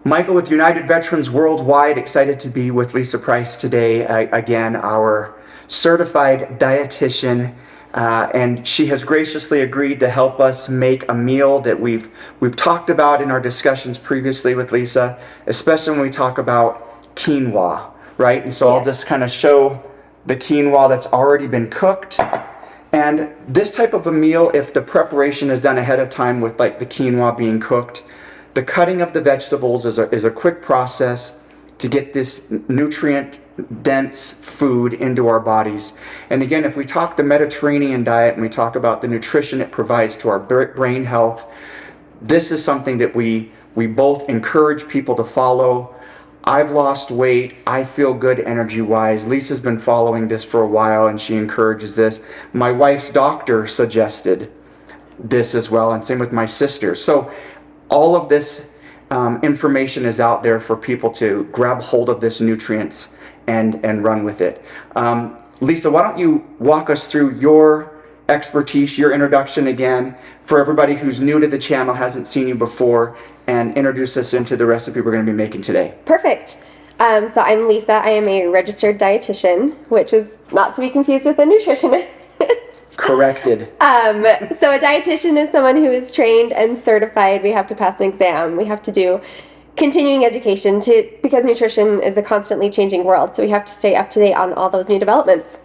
Michael with United Veterans Worldwide, excited to be with Lisa Price today, again, our certified dietitian, and she has graciously agreed to help us make a meal that we've talked about in our discussions previously with Lisa, especially when we talk about quinoa, right? And so I'll just kind of show the quinoa that's already been cooked. And this type of a meal, if the preparation is done ahead of time with like the quinoa being cooked, the cutting of the vegetables is a quick process to get this nutrient-dense food into our bodies. And again, if we talk the Mediterranean diet and we talk about the nutrition it provides to our brain health, this is something that we both encourage people to follow. I've lost weight. I feel good energy-wise. Lisa's been following this for a while and she encourages this. My wife's doctor suggested this as well, and same with my sister. So all of this information is out there for people to grab hold of this nutrients and run with it. Lisa, why don't you walk us through your expertise, your introduction again, for everybody who's new to the channel, hasn't seen you before, and introduce us into the recipe we're going to be making today. Perfect. So I'm Lisa. I am a registered dietitian, which is not to be confused with a nutritionist. Corrected. So a dietitian is someone who is trained and certified. We have to pass an exam. We have to do continuing education because nutrition is a constantly changing world. So we have to stay up to date on all those new developments.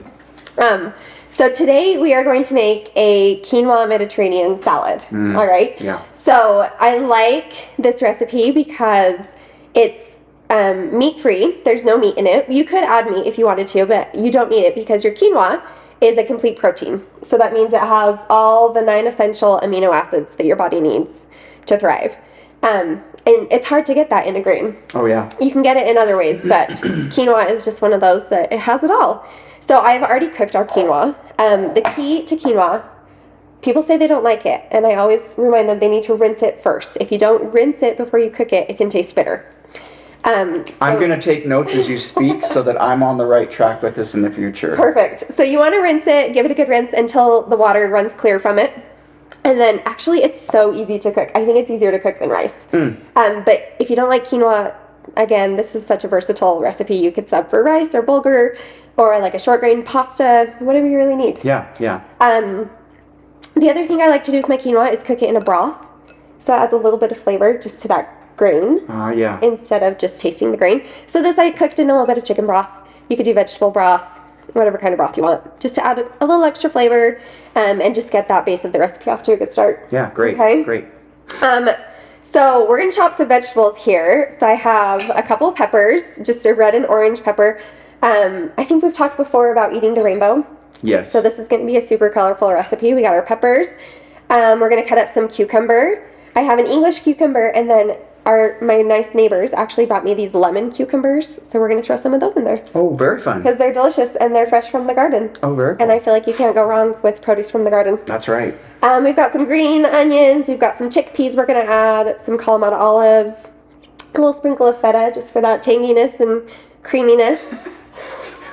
So today we are going to make a quinoa Mediterranean salad. All right. Yeah. So I like this recipe because it's meat-free. There's no meat in it. You could add meat if you wanted to, but you don't need it because your quinoa is a complete protein. So that means it has all the 9 essential amino acids that your body needs to thrive. And it's hard to get that in a grain. Oh, yeah. You can get it in other ways, but quinoa is just one of those that it has it all. So I've already cooked our quinoa. The key to quinoa, people say they don't like it, and I always remind them they need to rinse it first. If you don't rinse it before you cook it, it can taste bitter. I'm going to take notes as you speak so that I'm on the right track with this in the future. Perfect. So you want to rinse it, give it a good rinse until the water runs clear from it. And then actually it's so easy to cook. I think it's easier to cook than rice. But if you don't like quinoa, again, this is such a versatile recipe. You could sub for rice or bulgur or like a short grain pasta, whatever you really need. Yeah, yeah. The other thing I like to do with my quinoa is cook it in a broth. So it adds a little bit of flavor just to that grain instead of just tasting the grain. So this I cooked in a little bit of chicken broth. You could do vegetable broth, whatever kind of broth you want, just to add a little extra flavor and just get that base of the recipe off to a good start. Yeah, great, okay? Great. So we're going to chop some vegetables here. So I have a couple of peppers, just a red and orange pepper. I think we've talked before about eating the rainbow. Yes. So this is going to be a super colorful recipe. We got our peppers. We're going to cut up some cucumber. I have an English cucumber, and then my nice neighbors actually brought me these lemon cucumbers, so we're going to throw some of those in there. Oh, very fun. Because they're delicious and they're fresh from the garden. Oh, very cool. And I feel like you can't go wrong with produce from the garden. That's right. We've got some green onions, we've got some chickpeas we're going to add, some Kalamata olives, a little sprinkle of feta just for that tanginess and creaminess.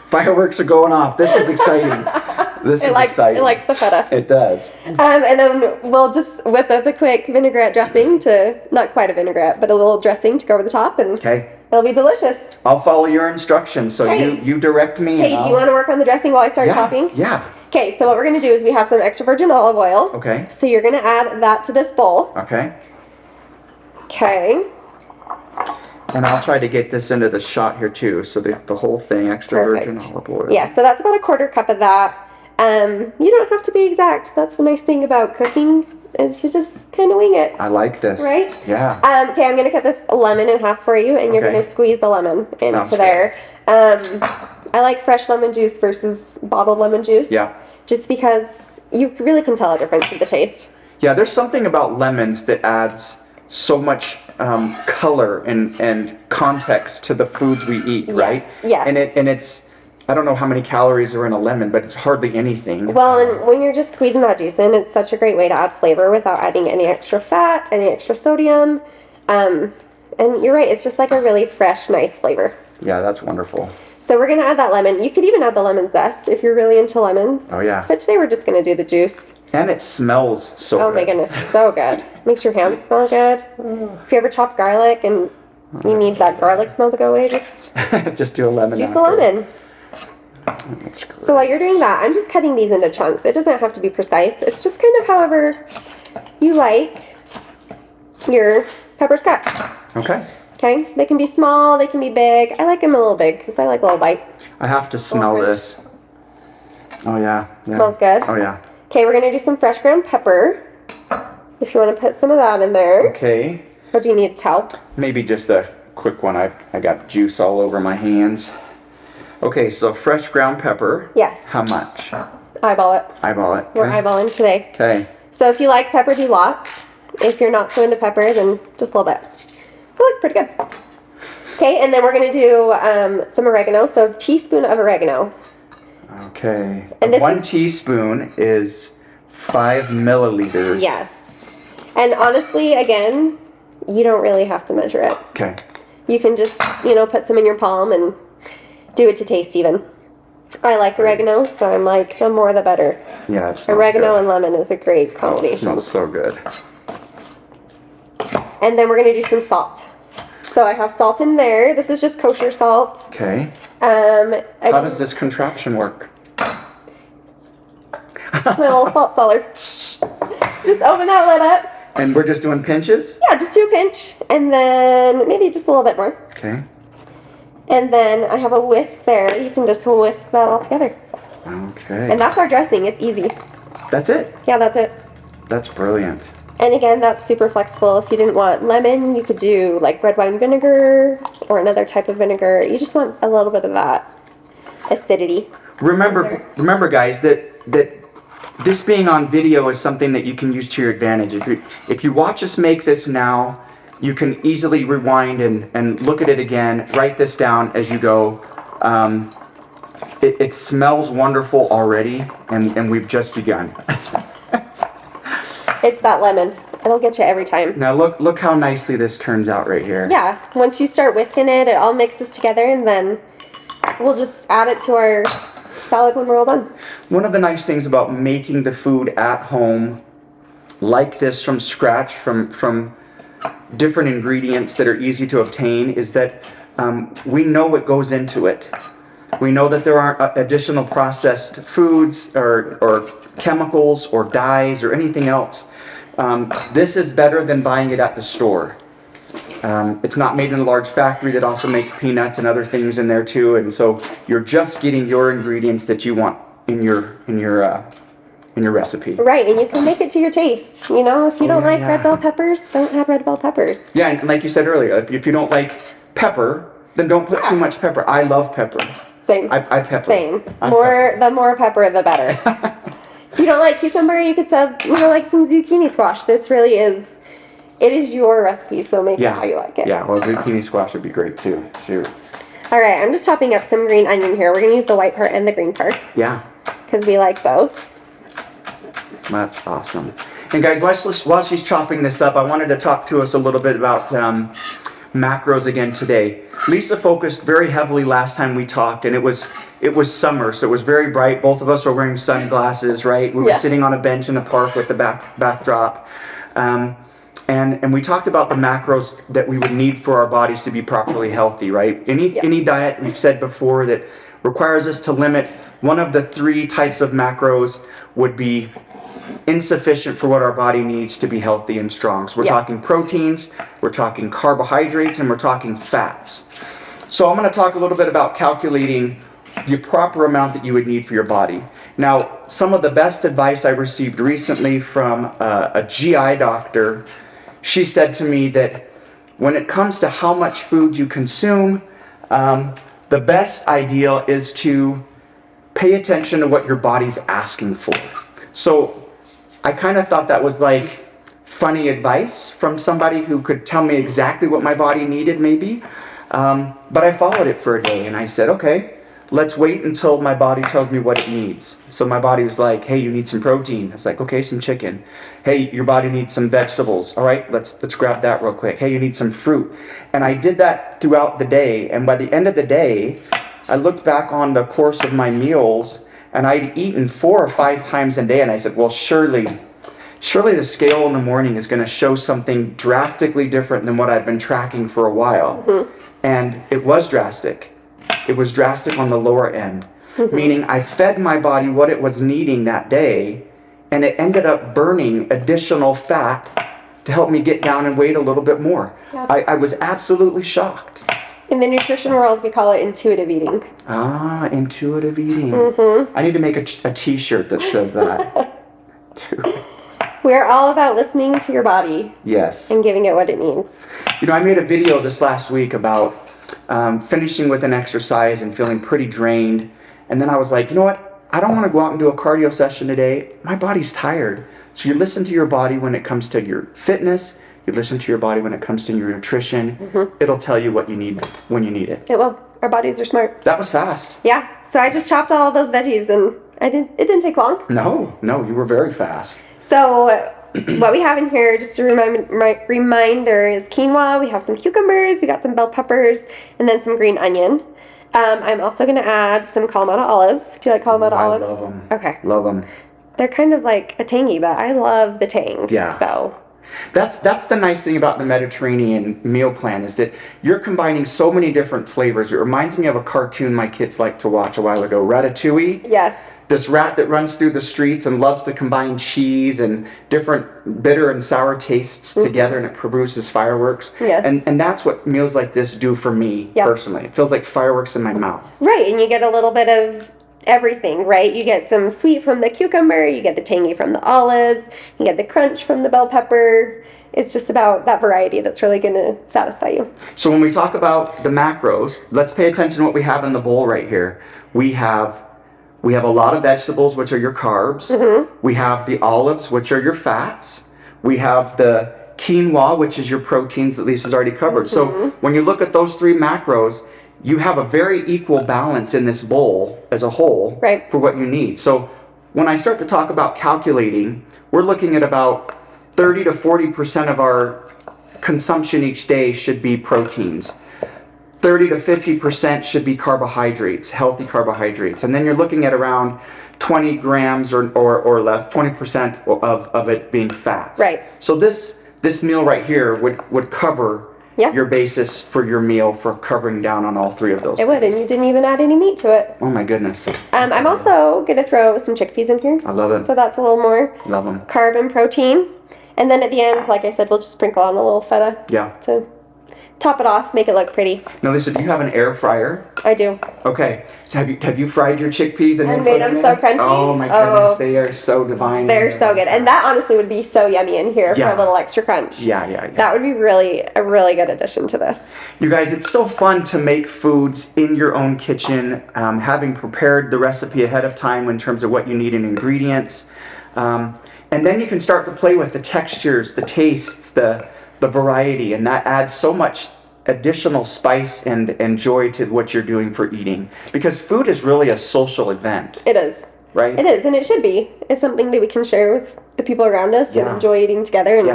Fireworks are going off. This is exciting. Exciting. It likes the feta. It does. And then we'll just whip up a quick vinaigrette dressing not quite a vinaigrette, but a little dressing to go over the top, and it'll be delicious. I'll follow your instructions, so you direct me. Okay, do you want to work on the dressing while I start chopping? Yeah. Okay, so what we're going to do is we have some extra virgin olive oil. Okay. So you're going to add that to this bowl. Okay. Okay. And I'll try to get this into the shot here too, so the whole thing, extra virgin olive oil. Yeah, so that's about a 1/4 cup of that. You don't have to be exact. That's the nice thing about cooking, is you just kind of wing it. I like this. Right? Yeah. Okay, I'm going to cut this lemon in half for you, and you're going to squeeze the lemon into there. I like fresh lemon juice versus bottled lemon juice. Yeah. Just because you really can tell a difference in the taste. Yeah, there's something about lemons that adds so much color and context to the foods we eat, right? Yes. And it's I don't know how many calories are in a lemon, but it's hardly anything. Well, and when you're just squeezing that juice in, it's such a great way to add flavor without adding any extra fat, any extra sodium. And you're right, it's just like a really fresh, nice flavor. Yeah, that's wonderful. So we're going to add that lemon. You could even add the lemon zest if you're really into lemons. Oh, yeah. But today we're just going to do the juice. And it smells so good. Oh, my goodness. So good. Makes your hands smell good. If you ever chop garlic and You need that garlic smell to go away. Just Just do a lemon. juice after. a lemon. That's great. So while you're doing that, I'm just cutting these into chunks. It doesn't have to be precise. It's just kind of however you like your peppers cut. Okay. Okay? They can be small, they can be big. I like them a little big because I like a little bite. I have to smell Orange. this. Oh yeah. Smells good. Oh yeah. Okay, we're gonna do some fresh ground pepper. If you want to put some of that in there. Okay. Or do you need a towel? Maybe just a quick one. I got juice all over my hands. Okay, so fresh ground pepper. Yes. How much? Eyeball it. Eyeball it. We're eyeballing today. Okay. So if you like pepper, do lots. If you're not so into pepper, then just a little bit. It looks pretty good. Okay, and then we're going to do some oregano. So a teaspoon of oregano. Okay. And this 1 is- teaspoon is 5 milliliters. Yes. And honestly, again, you don't really have to measure it. Okay. You can just, put some in your palm and do it to taste even. I like oregano, so I'm like, the more the better. Yeah, it smells Oregano good. and lemon is a great It combination. smells so good. And then we're going to do some salt. So I have salt in there. This is just kosher salt. Okay. I How does this contraption work? my little salt cellar. Just open that lid up. And we're just doing pinches? Yeah, just do a pinch. And then maybe just a little bit more. Okay. And then I have a whisk there. You can just whisk that all together. Okay. And that's our dressing. It's easy. That's it. Yeah, that's it. That's brilliant. And again, that's super flexible. If you didn't want lemon, you could do like red wine vinegar or another type of vinegar. You just want a little bit of that acidity. Remember, guys, that this being on video is something that you can use to your advantage. If you watch us make this now, you can easily rewind and look at it again. Write this down as you go. It smells wonderful already, and we've just begun. It's that lemon. It'll get you every time. Now look how nicely this turns out right here. Yeah, once you start whisking it, it all mixes together, and then we'll just add it to our salad when we're all done. One of the nice things about making the food at home like this from scratch, from different ingredients that are easy to obtain, is that we know what goes into it. We know that there aren't additional processed foods or chemicals or dyes or anything else. This is better than buying it at the store. It's not made in a large factory that also makes peanuts and other things in there too, and so you're just getting your ingredients that you want in your recipe. Right, and you can make it to your taste. If you don't like yeah. red bell peppers, don't add red bell peppers. Yeah, and like you said earlier, if you don't like pepper, then don't put too much pepper. I love pepper. Same. I pepper. Same. I The more pepper, the better. If you don't like cucumber, you could sub, like some zucchini squash. This really is, it is your recipe, so make it how you like it. Yeah, well, zucchini squash would be great too. Shoot. All right, I'm just chopping up some green onion here. We're going to use the white part and the green part Yeah, because we like both. that's awesome. And guys, while she's chopping this up, I wanted to talk to us a little bit about macros again today. Lisa focused very heavily last time we talked, and it was summer, so it was very bright. Both of us were wearing sunglasses, right? We were sitting on a bench in the park with the backdrop. And we talked about the macros that we would need for our bodies to be properly healthy, right? Any diet, we've said before, that requires us to limit one of the 3 types of macros would be insufficient for what our body needs to be healthy and strong. So we're talking proteins, we're talking carbohydrates, and we're talking fats. So I'm going to talk a little bit about calculating the proper amount that you would need for your body. Now, some of the best advice I received recently from a GI doctor, she said to me that when it comes to how much food you consume, the best ideal is to pay attention to what your body's asking for. So I kind of thought that was like funny advice from somebody who could tell me exactly what my body needed maybe. But I followed it for a day and I said, okay, let's wait until my body tells me what it needs. So my body was like, hey, you need some protein. It's like, okay, some chicken. Hey, your body needs some vegetables. All right, let's grab that real quick. Hey, you need some fruit. And I did that throughout the day. And by the end of the day, I looked back on the course of my meals and I'd eaten 4 or 5 times a day. And I said, well, surely surely the scale in the morning is going to show something drastically different than what I've been tracking for a while. And it was drastic. It was drastic on the lower end, meaning I fed my body what it was needing that day, and it ended up burning additional fat to help me get down and weight a little bit more. Yeah. I was absolutely shocked. In the nutrition world, we call it intuitive eating. Ah, intuitive eating. I need to make a t-shirt that says that. We're all about listening to your body. Yes. And giving it what it needs. You know, I made a video this last week about finishing with an exercise and feeling pretty drained. And then I was like, you know what? I don't want to go out and do a cardio session today. My body's tired. So you listen to your body when it comes to your fitness. You listen to your body when it comes to your nutrition. It'll tell you what you need when you need it. It will. Our bodies are smart. That was fast. Yeah. So I just chopped all those veggies, and it didn't take long. No, you were very fast. So what we have in here, just a reminder, is quinoa. We have some cucumbers. We got some bell peppers, and then some green onion. I'm also going to add some Kalamata olives. Do you like Kalamata olives? I love them. Okay. Love them. They're kind of like a tangy, but I love the tang. Yeah. So that's the nice thing about the Mediterranean meal plan, is that you're combining so many different flavors. It reminds me of a cartoon my kids liked to watch a while ago, Ratatouille. yes. This rat that runs through the streets and loves to combine cheese and different bitter and sour tastes together, and it produces fireworks. Yes. And that's what meals like this do for me personally. It feels like fireworks in my mouth. Right, and you get a little bit of everything, right? You get some sweet from the cucumber, you get the tangy from the olives, you get the crunch from the bell pepper. It's just about that variety that's really going to satisfy you. So when we talk about the macros, let's pay attention to what we have in the bowl right here. We have a lot of vegetables, which are your carbs. We have the olives, which are your fats. We have the quinoa, which is your proteins that Lisa's already covered. So when you look at those three macros, you have a very equal balance in this bowl as a whole for what you need. So when I start to talk about calculating, we're looking at about 30 to 40% of our consumption each day should be proteins. 30 to 50% should be carbohydrates, healthy carbohydrates. And then you're looking at around 20 grams or less, 20% of it being fats. Right. So this meal right here would cover your basis for your meal, for covering down on all three of those It would, and you didn't even add any meat to it. Oh my goodness. I'm also going to throw some chickpeas in here. I love it. So that's a little more Love them. carb and protein. And then at the end, like I said, we'll just sprinkle on a little feta. Yeah. To top it off, make it look pretty. Now, Lisa, do you have an air fryer? I do. Okay. So have you fried your chickpeas and then made them so crunchy. Oh my goodness, they are so divine. They're so good. And that honestly would be so yummy in here for a little extra crunch. Yeah. That would be really a really good addition to this. You guys, it's so fun to make foods in your own kitchen, having prepared the recipe ahead of time in terms of what you need in ingredients. And then you can start to play with the textures, the tastes, the variety, and that adds so much additional spice and joy to what you're doing for eating. Because food is really a social event. It is. Right? It is, and it should be. It's something that we can share with the people around us and enjoy eating together. And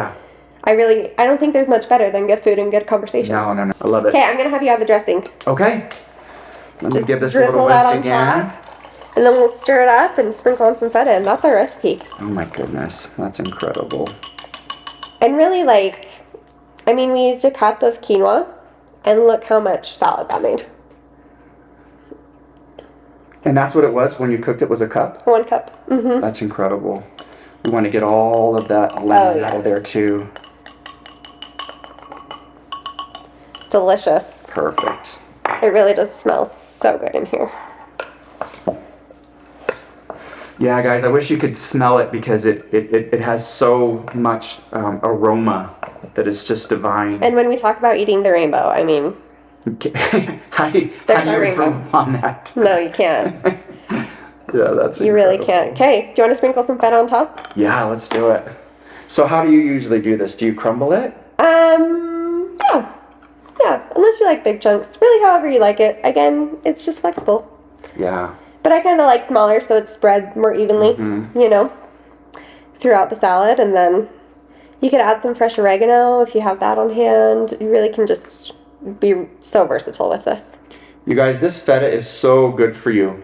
I don't think there's much better than good food and good conversation. No. I love it. Okay, I'm going to have you add the dressing. Okay. Let me give this a drizzle little that whisk on again. top. And then we'll stir it up and sprinkle on some feta, and that's our recipe. Oh my goodness, that's incredible. And really, we used a cup of quinoa, and look how much salad that made. And that's what it was when you cooked it, was a cup? 1 cup. Mm-hmm. That's incredible. We want to get all of that lemon out of there too. Delicious. Perfect. It really does smell so good in here. Yeah, guys, I wish you could smell it because it has so much aroma that is just divine. And when we talk about eating the rainbow, how do you improve on that? No, you can't. Yeah, that's You really can't. Okay, do you want to sprinkle some feta on top? Yeah, let's do it. So how do you usually do this? Do you crumble it? Yeah, unless you like big chunks. Really, however you like it. Again, it's just flexible. Yeah. But I kind of like smaller so it's spread more evenly, throughout the salad. And then you could add some fresh oregano if you have that on hand. You really can just be so versatile with this. You guys, this feta is so good for you.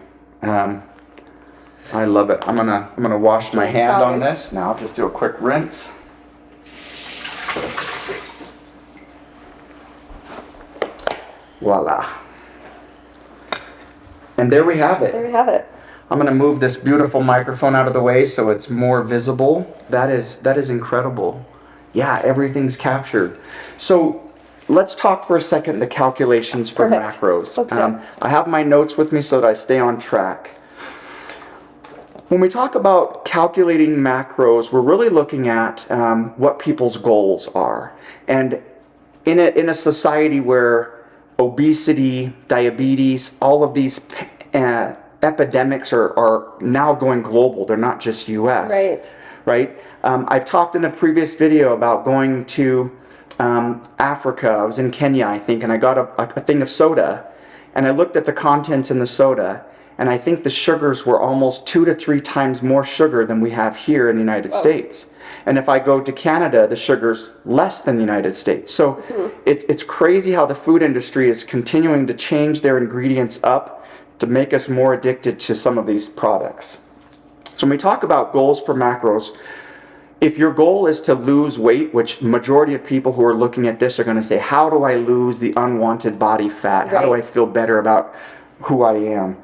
I love it. I'm gonna wash my hand Sorry. on this. Now I'll just do a quick rinse. Voila. And there we have There it. we have it. I'm gonna move this beautiful microphone out of the way so it's more visible. That is incredible. Yeah, everything's captured. So let's talk for a second the calculations for Perfect. macros. Let's do it. I have my notes with me so that I stay on track. When we talk about calculating macros, we're really looking at what people's goals are. And in a society where obesity, diabetes, all of these epidemics are now going global. They're not just U.S. Right? I've talked in a previous video about going to Africa. I was in Kenya, I think, and I got a thing of soda, and I looked at the contents in the soda, and I think the sugars were almost 2 to 3 times more sugar than we have here in the United States. And if I go to Canada, the sugar's less than the United States. So it's crazy how the food industry is continuing to change their ingredients up to make us more addicted to some of these products. So when we talk about goals for macros, if your goal is to lose weight, which majority of people who are looking at this are going to say, how do I lose the unwanted body fat? How do I feel better about who I am?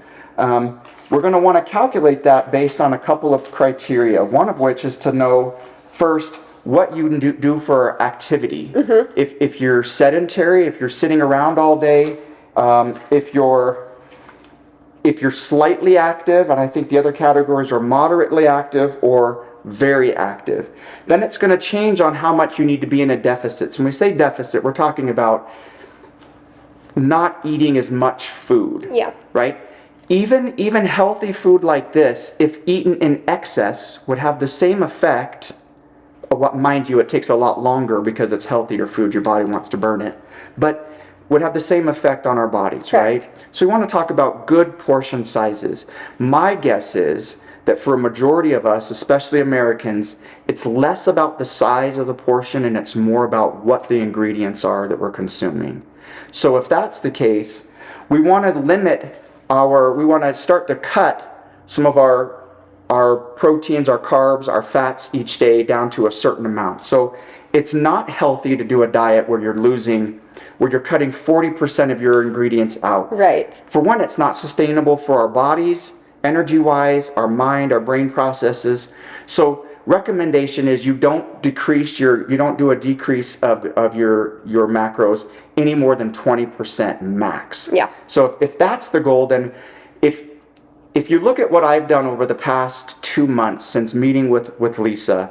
We're going to want to calculate that based on a couple of criteria, one of which is to know first what you do for activity. If you're sedentary, if you're sitting around all day, if you're slightly active, and I think the other categories are moderately active or very active, then it's going to change on how much you need to be in a deficit. So when we say deficit, we're talking about not eating as much food. Right? Even healthy food like this, if eaten in excess, would have the same effect. Mind you, it takes a lot longer because it's healthier food. Your body wants to burn it. But would have the same effect on our bodies, right? So we want to talk about good portion sizes. My guess is that for a majority of us, especially Americans, it's less about the size of the portion and it's more about what the ingredients are that we're consuming. So if that's the case, we want to start to cut some of our proteins, our carbs, our fats each day down to a certain amount. So it's not healthy to do a diet where you're cutting 40% of your ingredients out. For one, it's not sustainable for our bodies, energy-wise, our mind, our brain processes. So recommendation is you don't do a decrease of your macros any more than 20% max. So if that's the goal, then if you look at what I've done over the past 2 months since meeting with LEISA,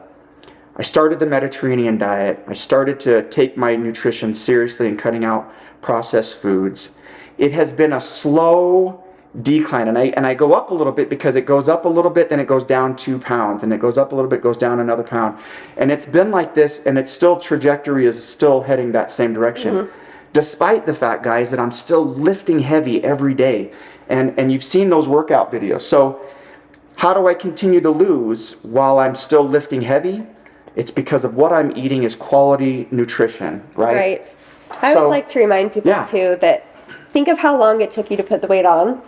I started the Mediterranean diet. I started to take my nutrition seriously and cutting out processed foods. It has been a slow decline, and I go up a little bit because it goes up a little bit, then it goes down 2 pounds, and it goes up a little bit, goes down another pound. And it's been like this, and its trajectory is still heading that same direction. Despite the fact, guys, that I'm still lifting heavy every day. And you've seen those workout videos. So how do I continue to lose while I'm still lifting heavy? It's because of what I'm eating is quality nutrition, right? I would like to remind people too that think of how long it took you to put the weight on.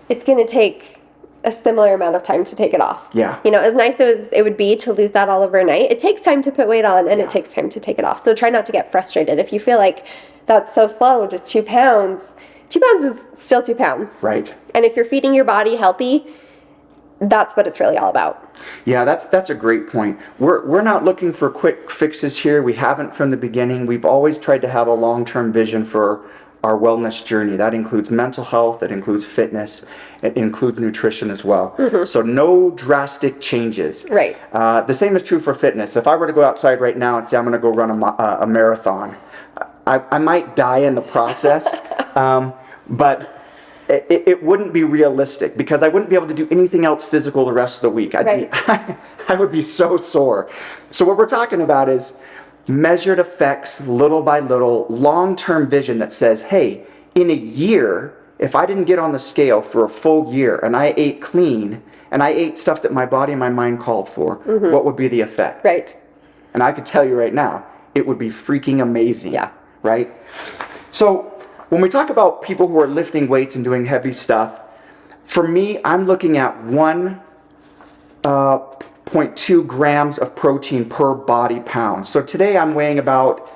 It's going to take a similar amount of time to take it off. As nice as it would be to lose that all overnight, it takes time to put weight on and it takes time to take it off. So try not to get frustrated. If you feel like that's so slow, just 2 pounds, 2 pounds is still 2 pounds. And if you're feeding your body healthy, that's what it's really all about. Yeah, that's a great point. We're not looking for quick fixes here. We haven't from the beginning. We've always tried to have a long-term vision for our wellness journey. That includes mental health, it includes fitness, it includes nutrition as well. So no drastic changes. The same is true for fitness. If I were to go outside right now and say I'm going to go run a marathon, I might die in the process, but it wouldn't be realistic because I wouldn't be able to do anything else physical the rest of the week. I would be so sore. So what we're talking about is measured effects, little by little, long-term vision that says, hey, in a year, if I didn't get on the scale for a full year and I ate clean and I ate stuff that my body and my mind called for, what would be the effect? And I could tell you right now, it would be freaking amazing. So when we talk about people who are lifting weights and doing heavy stuff, For me, I'm looking at 1.2 grams of protein per body pound. So today I'm weighing about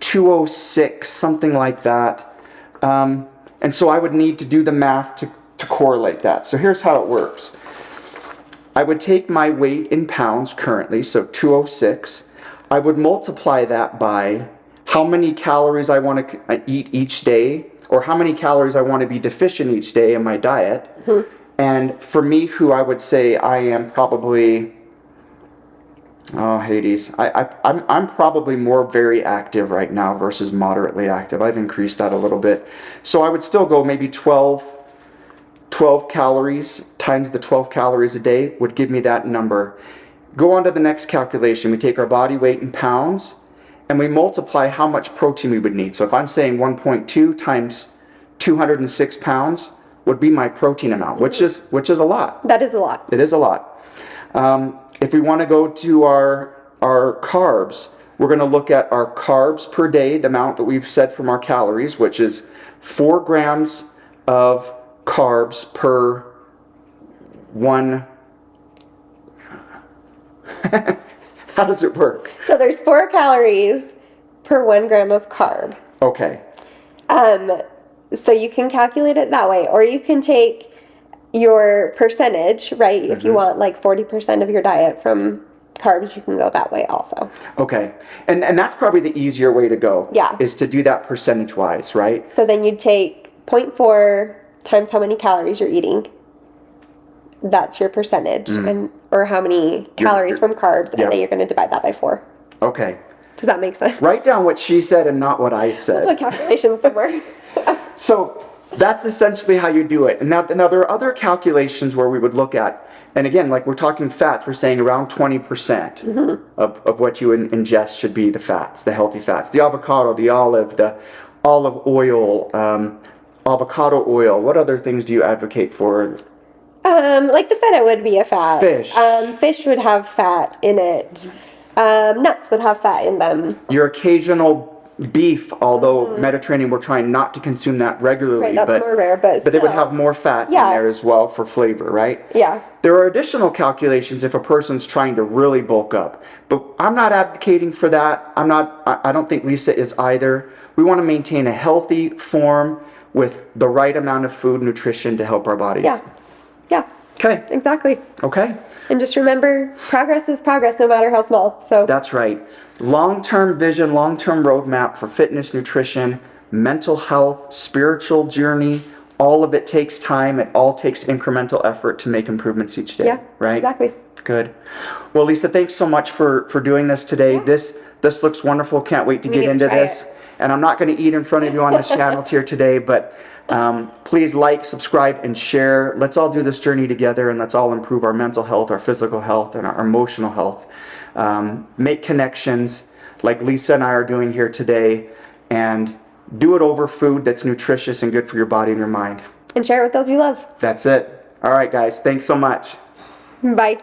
206, something like that. And so I would need to do the math to correlate that. So here's how it works. I would take my weight in pounds currently, so 206. I would multiply that by how many calories I want to eat each day, or how many calories I want to be deficient each day in my diet. Mm-hmm. And for me, who I would say I am probably, oh Hades, I'm probably more very active right now versus moderately active. I've increased that a little bit. So I would still go maybe 12 calories times the 12 calories a day would give me that number. Go on to the next calculation. We take our body weight in pounds and we multiply how much protein we would need. So if I'm saying 1.2 times 206 pounds would be my protein amount, which is a lot. That is a lot. It is a lot. If we want to go to our carbs, we're going to look at our carbs per day, the amount that we've said from our calories, which is 4 grams of carbs per one. How does it work? So there's 4 calories per 1 gram of carb. Okay. So you can calculate it that way, or you can take your percentage, right? Mm-hmm. If you want like 40% of your diet from carbs, you can go that way also. Okay. And that's probably the easier way to go. Yeah. Is to do that percentage-wise, right? So then you'd take 0.4 times how many calories you're eating. That's your percentage, and or how many calories from carbs, and then you're going to divide that by 4. Okay. Does that make sense? Write down what she said and not what I said. Put calculations somewhere. So that's essentially how you do it. And now there are other calculations where we would look at, and again, like we're talking fats, we're saying around 20% of what you ingest should be the fats, the healthy fats. The avocado, the olive oil, avocado oil. What other things do you advocate for? Like the feta would be a fat. Fish. Fish would have fat in it. Nuts would have fat in them. Your occasional beef, although Mediterranean, we're trying not to consume that regularly. Right, that's more rare, but they would have more fat in there as well for flavor, right? Yeah. There are additional calculations if a person's trying to really bulk up. But I'm not advocating for that. I don't think LEISA is either. We want to maintain a healthy form with the right amount of food and nutrition to help our bodies. Yeah. Yeah. Okay. Exactly. Okay. And just remember, progress is progress no matter how small. So that's right. Long-term vision, long-term roadmap for fitness, nutrition, mental health, spiritual journey. All of it takes time. It all takes incremental effort to make improvements each day. Yeah. Right? Exactly. Good. Well, LEISA, thanks so much for doing this today. Yeah. This looks wonderful. Can't wait to get into this. And I'm not going to eat in front of you on this channel here today, but please like, subscribe, and share. Let's all do this journey together, and let's all improve our mental health, our physical health, and our emotional health. Make connections like LEISA and I are doing here today, and do it over food that's nutritious and good for your body and your mind. And share it with those you love. That's it. All right, guys. Thanks so much. Bye.